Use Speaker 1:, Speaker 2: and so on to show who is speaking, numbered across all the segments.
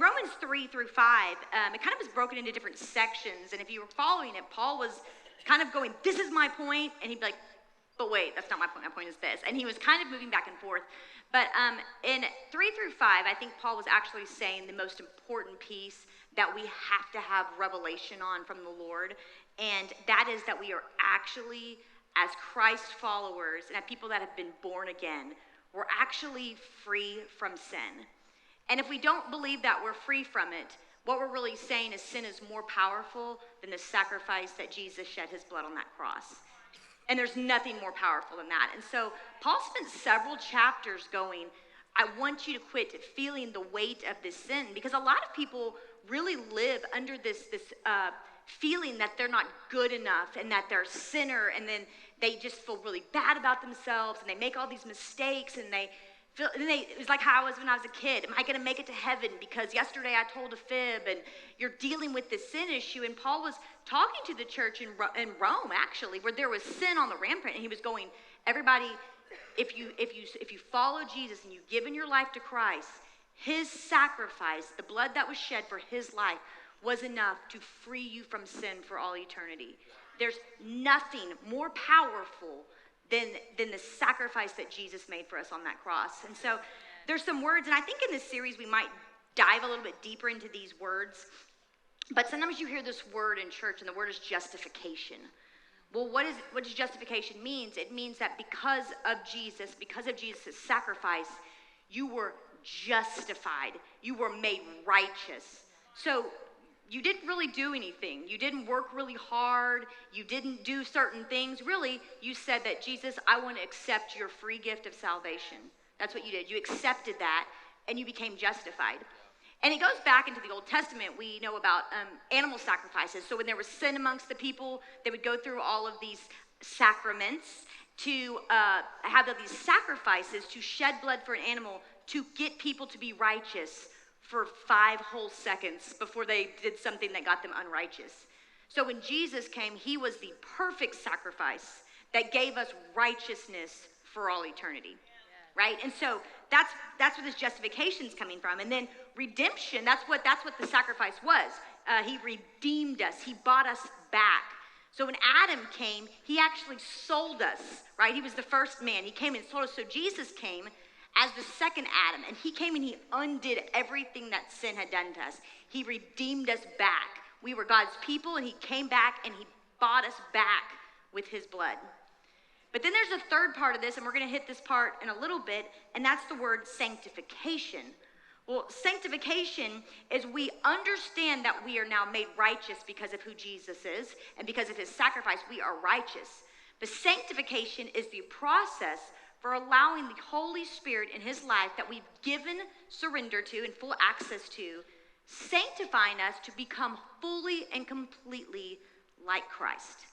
Speaker 1: Romans 3 through 5, it kind of was broken into different sections. And if you were following it, Paul was kind of going, this is my point. And he'd be like, but wait, that's not my point. My point is this. And he was kind of moving back and forth. But in 3 through 5, I think Paul was actually saying the most important piece that we have to have revelation on from the Lord. And that is that we are actually, as Christ followers and as people that have been born again, we're actually free from sin. And if we don't believe that we're free from it, what we're really saying is sin is more powerful than the sacrifice that Jesus shed his blood on that cross. And there's nothing more powerful than that. And so Paul spent several chapters going, I want you to quit feeling the weight of this sin, because a lot of people really live under this feeling that they're not good enough and that they're a sinner, and then they just feel really bad about themselves and they make all these mistakes, and it was like how I was when I was a kid. Am I going to make it to heaven because yesterday I told a fib? And you're dealing with this sin issue. And Paul was talking to the church in Rome, actually, where there was sin on the rampant, and he was going, everybody, if you follow Jesus and you've given your life to Christ, his sacrifice, the blood that was shed for his life, was enough to free you from sin for all eternity. There's nothing more powerful than the sacrifice that Jesus made for us on that cross. And so there's some words, and I think in this series we might dive a little bit deeper into these words. But sometimes you hear this word in church, and the word is justification. Well, what does justification means? It means that because of Jesus' sacrifice, you were justified. You were made righteous. So you didn't really do anything. You didn't work really hard. You didn't do certain things. Really, you said that, Jesus, I want to accept your free gift of salvation. That's what you did. You accepted that, and you became justified. And it goes back into the Old Testament. We know about animal sacrifices. So when there was sin amongst the people, they would go through all of these sacraments to have these sacrifices to shed blood for an animal to get people to be righteous for 5 whole seconds before they did something that got them unrighteous. So when Jesus came, he was the perfect sacrifice that gave us righteousness for all eternity, right? And so that's where this justification is coming from. And then redemption, that's what the sacrifice was. He redeemed us. He bought us back. So when Adam came, he actually sold us, right? He was the first man. He came and sold us. So Jesus came as the second Adam, and he came and he undid everything that sin had done to us. He redeemed us back. We were God's people, and he came back and he bought us back with his blood. But then there's a third part of this, and we're going to hit this part in a little bit, and that's the word sanctification. Well, sanctification is we understand that we are now made righteous because of who Jesus is, and because of his sacrifice, we are righteous. But sanctification is the process for allowing the Holy Spirit in his life that we've given surrender to and full access to, sanctifying us to become fully and completely like Christ,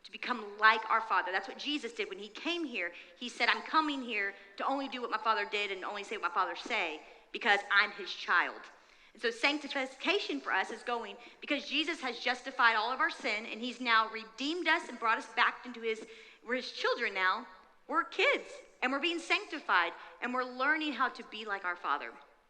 Speaker 1: to become like our Father. That's what Jesus did when he came here. He said, I'm coming here to only do what my Father did and only say what my Father say because I'm his child. And so sanctification for us is going, because Jesus has justified all of our sin and he's now redeemed us and brought us back into we're his children now. We're kids. And we're being sanctified, and we're learning how to be like our Father.